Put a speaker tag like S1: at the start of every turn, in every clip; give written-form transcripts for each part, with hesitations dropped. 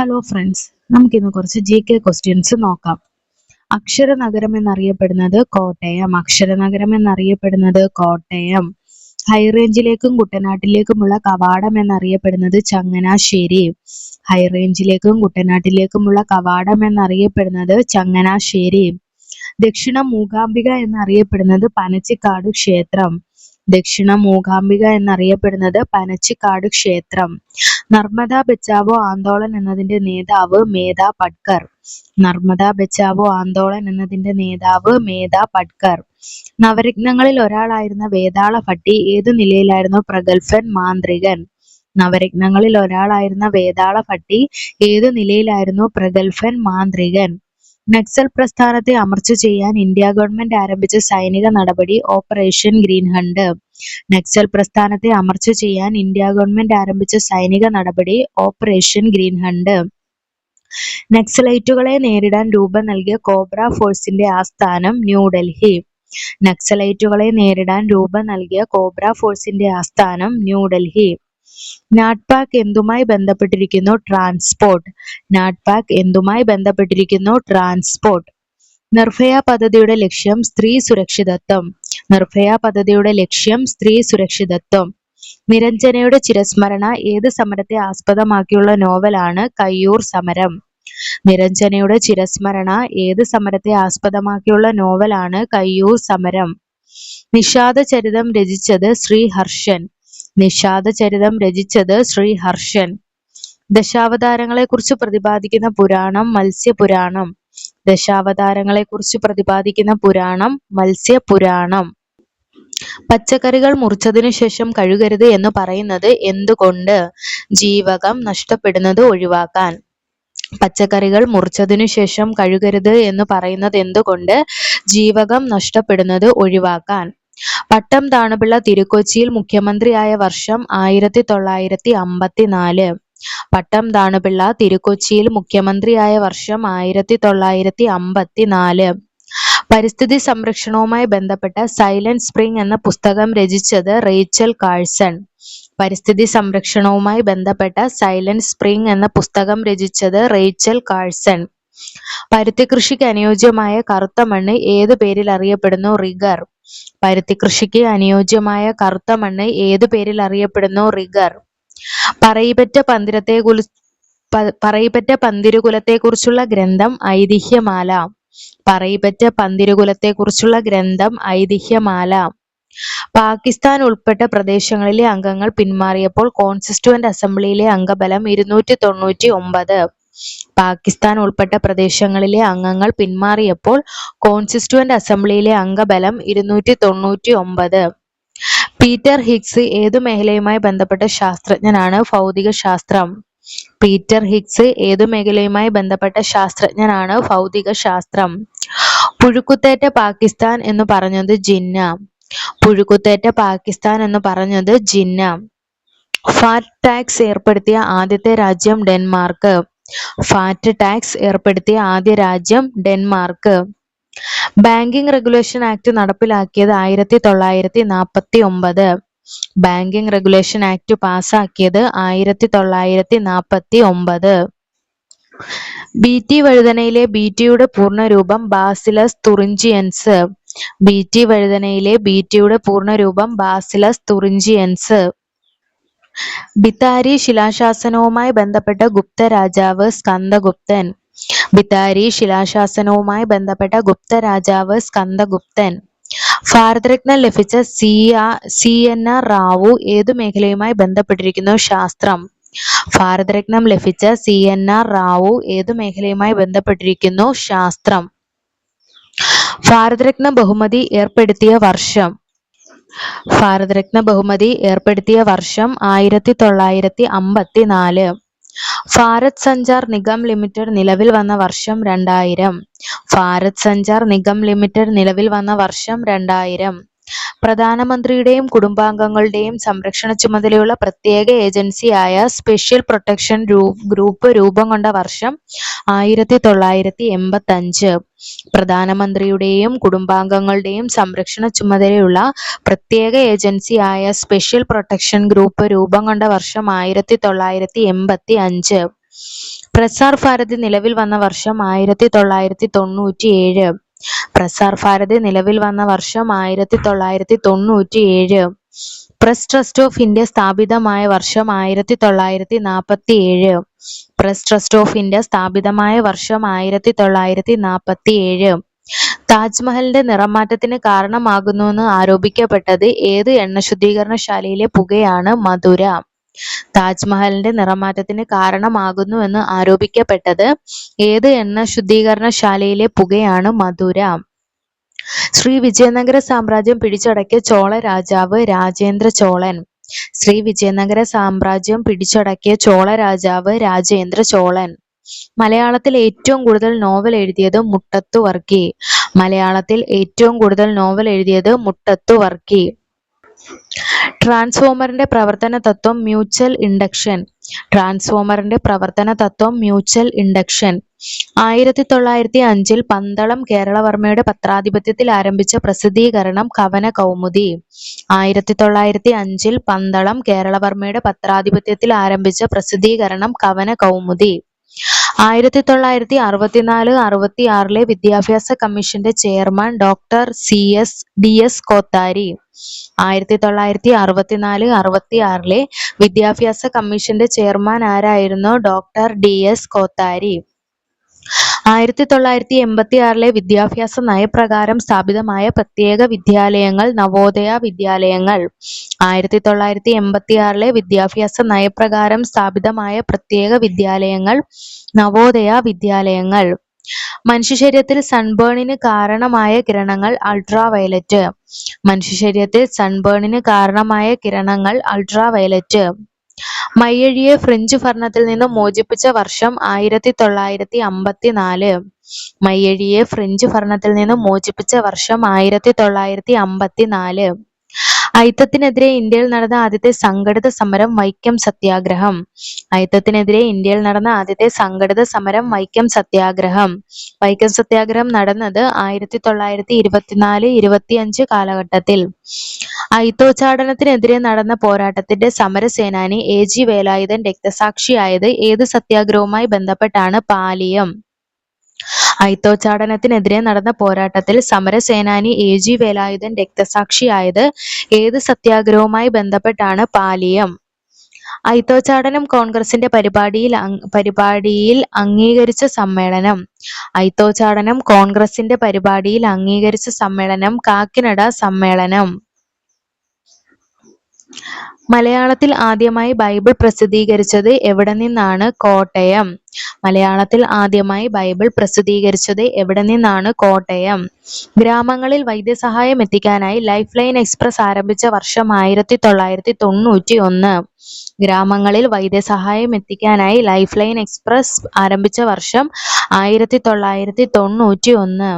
S1: Hello friends, നമുക്കിന്ന് കുറച്ച് GK questions നോക്കാം. അക്ഷരനഗരം എന്നറിയപ്പെടുന്നത് കോട്ടയം. അക്ഷരനഗരം എന്നറിയപ്പെടുന്നത് കോട്ടയം. ഹൈറേഞ്ചിലേക്കും കുട്ടനാട്ടിലേക്കുമുള്ള കവാടം എന്നറിയപ്പെടുന്നത് ചങ്ങനാശ്ശേരി. ഹൈറേഞ്ചിലേക്കും കുട്ടനാട്ടിലേക്കുമുള്ള കവാടം എന്നറിയപ്പെടുന്നത് ചങ്ങനാശ്ശേരി. ദക്ഷിണ മൂകാംബിക എന്നറിയപ്പെടുന്നത് പനച്ചിക്കാട് ക്ഷേത്രം. ദക്ഷിണ മൂകാംബിക എന്നറിയപ്പെടുന്നത് പനച്ചിക്കാട് ക്ഷേത്രം. നർമ്മദ ബച്ചാവോ ആന്തോളൻ എന്നതിന്റെ നേതാവ് മേധ പട്കർ. നർമ്മദ ബച്ചാവോ ആന്തോളൻ എന്നതിന്റെ നേതാവ് മേധ പട്കർ. നവരത്നങ്ങളിൽ ഒരാളായിരുന്ന വേതാള ഭട്ടി ഏതു നിലയിലായിരുന്നു പ്രഗത്ഭൻ മാന്ത്രികൻ? നവരത്നങ്ങളിൽ ഒരാളായിരുന്ന വേതാള ഭട്ടി ഏതു നിലയിലായിരുന്നു പ്രഗത്ഭൻ മാന്ത്രികൻ? നക്സൽ പ്രസ്ഥാനത്തെ അമർച്ച ചെയ്യാൻ ഇന്ത്യ ഗവൺമെന്റ് ആരംഭിച്ച സൈനിക നടപടി ഓപ്പറേഷൻ ഗ്രീൻ ഹണ്ട്. നക്സൽ പ്രസ്ഥാനത്തെ അമർച്ച ചെയ്യാൻ ഇന്ത്യ ഗവൺമെന്റ് ആരംഭിച്ച സൈനിക നടപടി ഓപ്പറേഷൻ ഗ്രീൻ ഹണ്ട്. നക്സലൈറ്റുകളെ നേരിടാൻ രൂപം നൽകിയ കോബ്ര ഫോഴ്സിന്റെ ആസ്ഥാനം ന്യൂഡൽഹി. നക്സലൈറ്റുകളെ നേരിടാൻ രൂപം നൽകിയ കോബ്ര ഫോഴ്സിന്റെ ആസ്ഥാനം ന്യൂഡൽഹി. നാഡ്പാക്ക് എന്തുമായി ബന്ധപ്പെട്ടിരിക്കുന്നു? ട്രാൻസ്പോർട്ട്. നാഡ്പാക്ക് എന്തുമായി ബന്ധപ്പെട്ടിരിക്കുന്നു? ട്രാൻസ്പോർട്ട്. നിർഭയ പദ്ധതിയുടെ ലക്ഷ്യം സ്ത്രീ സുരക്ഷിതത്വം. നിർഭയ പദ്ധതിയുടെ ലക്ഷ്യം സ്ത്രീ സുരക്ഷിതത്വം. നിരഞ്ജനയുടെ ചിരസ്മരണ ഏത് സമരത്തെ ആസ്പദമാക്കിയുള്ള നോവലാണ് കയ്യൂർ സമരം? നിരഞ്ജനയുടെ ചിരസ്മരണ ഏത് സമരത്തെ ആസ്പദമാക്കിയുള്ള നോവലാണ് കയ്യൂർ സമരം? നിഷാദചരിതം രചിച്ചത് ശ്രീഹർഷൻ. നിഷാദചരിതം രചിച്ചത് ശ്രീഹർഷൻ. ദശാവതാരങ്ങളെക്കുറിച്ച് പ്രതിപാദിക്കുന്ന പുരാണം മത്സ്യപുരാണം. ദശാവതാരങ്ങളെക്കുറിച്ച് പ്രതിപാദിക്കുന്ന പുരാണം മത്സ്യപുരാണം. പച്ചക്കറികൾ മുറിച്ചതിനു ശേഷം കഴുകരുത് എന്ന് പറയുന്നത് എന്തുകൊണ്ട്? ജീവകം നഷ്ടപ്പെടുന്നത് ഒഴിവാക്കാൻ. പച്ചക്കറികൾ മുറിച്ചതിനു ശേഷം കഴുകരുത് എന്ന് പറയുന്നത് എന്തുകൊണ്ട്? ജീവകം നഷ്ടപ്പെടുന്നത് ഒഴിവാക്കാൻ. പട്ടം താണുപിള്ള തിരുക്കൊച്ചിയിൽ മുഖ്യമന്ത്രിയായ വർഷം 1954. പട്ടം താണുപിള്ള തിരുക്കൊച്ചിയിൽ മുഖ്യമന്ത്രിയായ വർഷം 1954. പരിസ്ഥിതി സംരക്ഷണവുമായി ബന്ധപ്പെട്ട സൈലന്റ് സ്പ്രിംഗ് എന്ന പുസ്തകം രചിച്ചത് റേച്ചൽ കാഴ്സൺ. പരിസ്ഥിതി സംരക്ഷണവുമായി ബന്ധപ്പെട്ട സൈലന്റ് സ്പ്രിംഗ് എന്ന പുസ്തകം രചിച്ചത് റേച്ചൽ കാഴ്സൺ. പരുത്തി കൃഷിക്ക് അനുയോജ്യമായ കറുത്ത മണ്ണ് ഏതു പേരിൽ അറിയപ്പെടുന്നു? റിഗർ. പരുത്തി കൃഷിക്ക് അനുയോജ്യമായ കറുത്ത മണ്ണ് ഏതു പേരിൽ അറിയപ്പെടുന്നു? റിഗർ. പറയിപെറ്റ പന്തിരുകുലത്തെക്കുറിച്ചുള്ള ഗ്രന്ഥം ഐതിഹ്യമാല. പറയിപെറ്റ പന്തിരുകുലത്തെക്കുറിച്ചുള്ള ഗ്രന്ഥം ഐതിഹ്യമാല. പാകിസ്ഥാൻ ഉൾപ്പെട്ട പ്രദേശങ്ങളിലെ അംഗങ്ങൾ പിന്മാറിയപ്പോൾ കോൺസ്റ്റിറ്റ്യൂവന്റ് അസംബ്ലിയിലെ അംഗബലം 299. പാകിസ്ഥാൻ ഉൾപ്പെട്ട പ്രദേശങ്ങളിലെ അംഗങ്ങൾ പിന്മാറിയപ്പോൾ കോൺസ്റ്റിറ്റ്യൂവന്റ് അസംബ്ലിയിലെ അംഗബലം 299. പീറ്റർ ഹിഗ്സ് ഏതു മേഖലയുമായി ബന്ധപ്പെട്ട ശാസ്ത്രജ്ഞനാണ്? ഭൗതികശാസ്ത്രം. പീറ്റർ ഹിഗ്സ് ഏതു മേഖലയുമായി ബന്ധപ്പെട്ട ശാസ്ത്രജ്ഞനാണ്? ഭൗതികശാസ്ത്രം. പുഴുക്കുത്തേറ്റ പാകിസ്ഥാൻ എന്ന് പറഞ്ഞത് ജിന്ന. പുഴുക്കുത്തേറ്റ പാകിസ്ഥാൻ എന്ന് പറഞ്ഞത് ജിന്ന. ഫാറ്റ് ടാക്സ് ഏർപ്പെടുത്തിയ ആദ്യത്തെ രാജ്യം ഡെൻമാർക്ക്. ഫാറ്റ് ടാക്സ് ഏർപ്പെടുത്തിയ ആദ്യ രാജ്യം ഡെൻമാർക്ക്. ബാങ്കിംഗ് റെഗുലേഷൻ ആക്ട് നടപ്പിലാക്കിയത് 1949. ബാങ്കിംഗ് റെഗുലേഷൻ ആക്ട് പാസാക്കിയത് 1949. ബി.ടി. വഴുതനയിലെ ബി.ടിയുടെ പൂർണ്ണരൂപം ബാസിലസ് തുറിഞ്ചിയൻസ്. ബി.ടി. വഴുതനയിലെ ബി.ടിയുടെ പൂർണ്ണരൂപം ബാസിലസ് തുറിഞ്ചിയൻസ്. ബിതാരി ശിലാശാസനവുമായി ബന്ധപ്പെട്ട ഗുപ്ത രാജാവ് സ്കന്ദഗുപ്തൻ. ബിതാരി ശിലാശാസനവുമായി ബന്ധപ്പെട്ട ഗുപ്ത രാജാവ് സ്കന്ദഗുപ്തൻ. ഭാരതരത്ന ലഭിച്ച CNR റാവു ഏതു മേഖലയുമായി ബന്ധപ്പെട്ടിരിക്കുന്നു? ശാസ്ത്രം. ഭാരതരത്നം ലഭിച്ച CNR റാവു ഏതു മേഖലയുമായി ബന്ധപ്പെട്ടിരിക്കുന്നു? ശാസ്ത്രം. ഭാരതരത്ന ബഹുമതി ഏർപ്പെടുത്തിയ വർഷം? ഭാരതരത്ന ബഹുമതി ഏർപ്പെടുത്തിയ വർഷം 1954. ഭാരത് സഞ്ചാർ നിഗം ലിമിറ്റഡ് നിലവിൽ വന്ന വർഷം 2000. ഭാരത് സഞ്ചാർ നിഗം ലിമിറ്റഡ് നിലവിൽ വന്ന വർഷം 2000. പ്രധാനമന്ത്രിയുടെയും കുടുംബാംഗങ്ങളുടെയും സംരക്ഷണ ചുമതലയുള്ള പ്രത്യേക ഏജൻസിയായ സ്പെഷ്യൽ പ്രൊട്ടക്ഷൻ ഗ്രൂപ്പ് രൂപം കൊണ്ട വർഷം 1985. പ്രധാനമന്ത്രിയുടെയും കുടുംബാംഗങ്ങളുടെയും സംരക്ഷണ ചുമതലയുള്ള പ്രത്യേക ഏജൻസിയായ സ്പെഷ്യൽ പ്രൊട്ടക്ഷൻ ഗ്രൂപ്പ് രൂപം കൊണ്ട വർഷം 1985. പ്രസാർ ഭാരതി നിലവിൽ വന്ന വർഷം 1997. പ്രസാർ ഭാരതി നിലവിൽ വന്ന വർഷം 1997. പ്രസ് ട്രസ്റ്റ് ഓഫ് ഇന്ത്യ സ്ഥാപിതമായ വർഷം 1947. പ്രസ് ട്രസ്റ്റ് ഓഫ് ഇന്ത്യ സ്ഥാപിതമായ വർഷം 1947. താജ്മഹലിന്റെ നിറമാറ്റത്തിന് കാരണമാകുന്നുവെന്ന് ആരോപിക്കപ്പെട്ടത് ഏത് എണ്ണശുദ്ധീകരണശാലയിലെ പുകയാണ്? മധുര. താജ്മഹലിന്റെ നിറമാറ്റത്തിന് കാരണമാകുന്നുവെന്ന് ആരോപിക്കപ്പെട്ടത് ഏത് എണ്ണശുദ്ധീകരണശാലയിലെ പുകയാണ്? മധുര. ശ്രീ വിജയനഗര സാമ്രാജ്യം പിടിച്ചടക്കിയ ചോള രാജാവ്? രാജേന്ദ്ര ചോളൻ. ശ്രീ വിജയനഗര സാമ്രാജ്യം പിടിച്ചടക്കിയ ചോള രാജാവ് രാജേന്ദ്ര ചോളൻ. മലയാളത്തിൽ ഏറ്റവും കൂടുതൽ നോവൽ എഴുതിയത്? മുട്ടത്തു വർക്കി. മലയാളത്തിൽ ഏറ്റവും കൂടുതൽ നോവൽ എഴുതിയത്? മുട്ടത്തു വർക്കി. ട്രാൻസ്ഫോമറിന്റെ പ്രവർത്തന തത്വം? Mutual induction. ട്രാൻസ്ഫോമറിന്റെ പ്രവർത്തന തത്വം? Mutual induction. 1905 പന്തളം കേരളവർമ്മയുടെ പത്രാധിപത്യത്തിൽ ആരംഭിച്ച പ്രസിദ്ധീകരണം? കവന കൗമുദി. 1905 പന്തളം കേരളവർമ്മയുടെ പത്രാധിപത്യത്തിൽ ആരംഭിച്ച പ്രസിദ്ധീകരണം? കവന കൗമുദി. 1964-66 വിദ്യാഭ്യാസ കമ്മീഷന്റെ ചെയർമാൻ? Doctor DS Kothari. 1964-66 വിദ്യാഭ്യാസ കമ്മീഷന്റെ ചെയർമാൻ ആരായിരുന്നു? Doctor DS Kothari. 1986 വിദ്യാഭ്യാസ നയപ്രകാരം സ്ഥാപിതമായ പ്രത്യേക വിദ്യാലയങ്ങൾ? നവോദയ വിദ്യാലയങ്ങൾ. 1986 വിദ്യാഭ്യാസ നയപ്രകാരം സ്ഥാപിതമായ പ്രത്യേക വിദ്യാലയങ്ങൾ? നവോദയ വിദ്യാലയങ്ങൾ. മനുഷ്യശരീരത്തിൽ സൺബേണിന് കാരണമായ കിരണങ്ങൾ? അൾട്രാവയലറ്റ്. മനുഷ്യശരീരത്തിൽ സൺബേണിന് കാരണമായ കിരണങ്ങൾ? അൾട്രാവയലറ്റ്. മയ്യഴിയെ ഫ്രഞ്ച് ഭരണത്തിൽ നിന്ന് മോചിപ്പിച്ച വർഷം? 1954. മയ്യഴിയെ ഫ്രഞ്ച് ഭരണത്തിൽ നിന്ന് മോചിപ്പിച്ച വർഷം? 1954. അയിത്തത്തിനെതിരെ ഇന്ത്യയിൽ നടന്ന ആദ്യത്തെ സംഘടിത സമരം? വൈക്കം സത്യാഗ്രഹം. അയിത്തത്തിനെതിരെ ഇന്ത്യയിൽ നടന്ന ആദ്യത്തെ സംഘടിത സമരം? വൈക്കം സത്യാഗ്രഹം. വൈക്കം സത്യാഗ്രഹം നടന്നത് 1924-25 കാലഘട്ടത്തിൽ. അയിത്തോച്ചാടനത്തിനെതിരെ നടന്ന പോരാട്ടത്തിന്റെ സമരസേനാനി AG വേലായുധൻ രക്തസാക്ഷിയായത് ഏത് സത്യാഗ്രഹവുമായി ബന്ധപ്പെട്ടാണ്? പാലിയം. അയിത്തോച്ചാടനത്തിനെതിരെ നടന്ന പോരാട്ടത്തിൽ സമരസേനാനി AG വേലായുധൻ രക്തസാക്ഷിയായത് ഏത് സത്യാഗ്രഹവുമായി ബന്ധപ്പെട്ടാണ്? പാലിയം. അയിത്തോച്ചാടനം കോൺഗ്രസിന്റെ പരിപാടിയിൽ അംഗീകരിച്ച സമ്മേളനം? അയിത്തോച്ചാടനം കോൺഗ്രസിന്റെ പരിപാടിയിൽ അംഗീകരിച്ച സമ്മേളനം? കാക്കിനഡ സമ്മേളനം. മലയാളത്തിൽ ആദ്യമായി ബൈബിൾ പ്രസിദ്ധീകരിച്ചത് എവിടെ നിന്നാണ്? കോട്ടയം. മലയാളത്തിൽ ആദ്യമായി ബൈബിൾ പ്രസിദ്ധീകരിച്ചത് എവിടെ നിന്നാണ്? കോട്ടയം. ഗ്രാമങ്ങളിൽ വൈദ്യസഹായം എത്തിക്കാനായി ലൈഫ് ലൈൻ എക്സ്പ്രസ് ആരംഭിച്ച വർഷം? 1991. ഗ്രാമങ്ങളിൽ വൈദ്യസഹായം എത്തിക്കാനായി ലൈഫ് ലൈൻ എക്സ്പ്രസ് ആരംഭിച്ച വർഷം? 1991.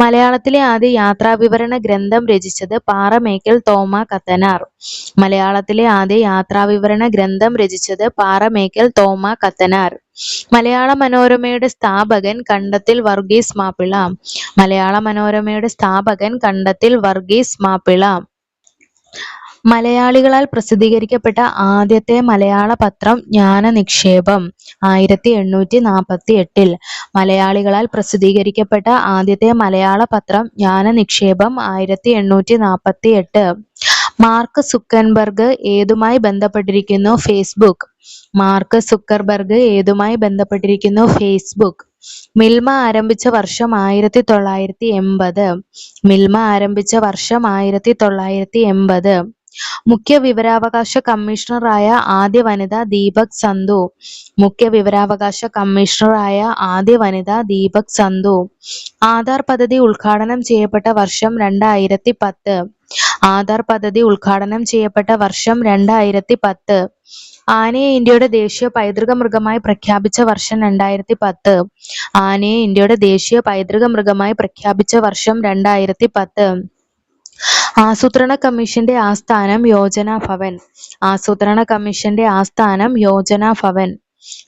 S1: മലയാളത്തിലെ ആദ്യ യാത്രാവിവരണ ഗ്രന്ഥം രചിച്ചത്? പാറമേക്കൽ തോമ കത്തനാർ. മലയാളത്തിലെ ആദ്യ യാത്രാവിവരണ ഗ്രന്ഥം രചിച്ചത്? പാറമേക്കൽ തോമ കത്തനാർ. മലയാള മനോരമയുടെ സ്ഥാപകൻ? കണ്ടത്തിൽ വർഗീസ് മാപ്പിള. മലയാള മനോരമയുടെ സ്ഥാപകൻ? കണ്ടത്തിൽ വർഗീസ് മാപ്പിള. മലയാളികളാൽ പ്രസിദ്ധീകരിക്കപ്പെട്ട ആദ്യത്തെ മലയാള പത്രം? ജ്ഞാനനിക്ഷേപം. 1848. മലയാളികളാൽ പ്രസിദ്ധീകരിക്കപ്പെട്ട ആദ്യത്തെ മലയാള പത്രം? ജ്ഞാനനിക്ഷേപം. 1848. മാർക്ക് സുക്കർബർഗ് ഏതുമായി ബന്ധപ്പെട്ടിരിക്കുന്നു? ഫേസ്ബുക്ക്. മാർക്ക് സുക്കർബർഗ് ഏതുമായി ബന്ധപ്പെട്ടിരിക്കുന്നു? ഫേസ്ബുക്ക്. മിൽമ ആരംഭിച്ച വർഷം? 1980. മിൽമ ആരംഭിച്ച വർഷം? 1980. മുഖ്യ വിവരാവകാശ കമ്മീഷണറായ ആദ്യ വനിത? ദീപക് സന്ധു. മുഖ്യ വിവരാവകാശ കമ്മീഷണറായ ആദ്യ വനിത? ദീപക് സന്ധു. ആധാർ പദ്ധതി ഉദ്ഘാടനം ചെയ്യപ്പെട്ട വർഷം? 2010. ആധാർ പദ്ധതി ഉദ്ഘാടനം ചെയ്യപ്പെട്ട വർഷം? 2010. ആനയെ ഇന്ത്യയുടെ ദേശീയ പൈതൃക മൃഗമായി പ്രഖ്യാപിച്ച വർഷം? 2010. ആനയെ ഇന്ത്യയുടെ ദേശീയ പൈതൃക മൃഗമായി പ്രഖ്യാപിച്ച വർഷം? 2010. ആസൂത്രണ കമ്മീഷന്റെ ആസ്ഥാനം? യോജന ഭവൻ. ആസൂത്രണ കമ്മീഷന്റെ ആസ്ഥാനം? Yojana Bhavan.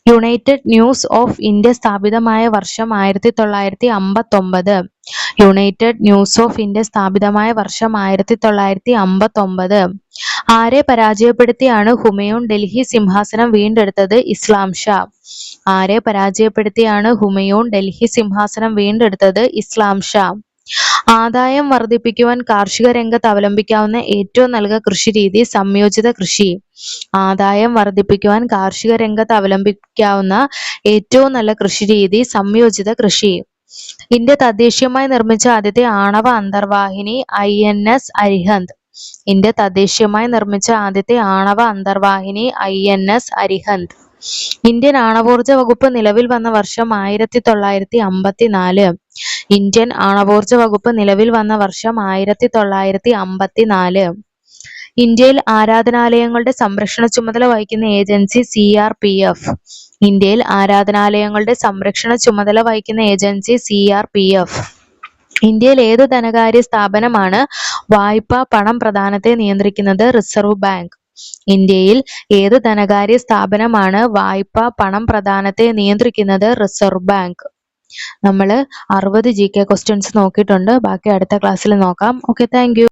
S1: United news of India സ്ഥാപിതമായ വർഷം? 1959. യുണൈറ്റഡ് ന്യൂസ് ഓഫ് ഇന്ത്യ സ്ഥാപിതമായ വർഷം 1959. ആരെ പരാജയപ്പെടുത്തിയാണ് ഹുമയൂൺ ഡൽഹി സിംഹാസനം വീണ്ടെടുത്തത്? ഇസ്ലാം ഷാ. ആരെ പരാജയപ്പെടുത്തിയാണ് ഹുമയൂൺ ഡൽഹി സിംഹാസനം വീണ്ടെടുത്തത്? ഇസ്ലാം ഷാ. ആദായം വർദ്ധിപ്പിക്കുവാൻ കാർഷിക രംഗത്ത് അവലംബിക്കാവുന്ന ഏറ്റവും നല്ല കൃഷിരീതി സംയോജിത കൃഷി. ആദായം വർദ്ധിപ്പിക്കുവാൻ കാർഷിക രംഗത്ത് അവലംബിക്കാവുന്ന ഏറ്റവും നല്ല കൃഷിരീതി സംയോജിത കൃഷി. ഇന്ത്യ തദ്ദേശീയമായി നിർമ്മിച്ച ആദ്യത്തെ ആണവ അന്തർവാഹിനി INS അരിഹന്ത്. ഇന്ത്യ തദ്ദേശീയമായി നിർമ്മിച്ച ആദ്യത്തെ ആണവ അന്തർവാഹിനി INS അരിഹന്ത്. ഇന്ത്യൻ ആണവോർജ വകുപ്പ് നിലവിൽ വന്ന വർഷം 1954. ഇന്ത്യൻ ആണവോർജ വകുപ്പ് നിലവിൽ വന്ന വർഷം 1954. ഇന്ത്യയിൽ ആരാധനാലയങ്ങളുടെ സംരക്ഷണ ചുമതല വഹിക്കുന്ന ഏജൻസി CRPF. ഇന്ത്യയിൽ ആരാധനാലയങ്ങളുടെ സംരക്ഷണ ചുമതല വഹിക്കുന്ന ഏജൻസി CRPF. ഇന്ത്യയിൽ ഏത് ധനകാര്യ സ്ഥാപനമാണ് വായ്പാ പണം പ്രദാനത്തെ നിയന്ത്രിക്കുന്നത്? Reserve bank. ഇന്ത്യയിൽ ഏത് ധനകാര്യ സ്ഥാപനമാണ് വായ്പാ പണം പ്രദാനത്തെ നിയന്ത്രിക്കുന്നത്? Reserve bank. നമ്മൾ 60 GK ക്വസ്റ്റ്യൻസ് നോക്കിയിട്ടുണ്ട്. ബാക്കി അടുത്ത ക്ലാസ്സിൽ നോക്കാം. Okay, thank you.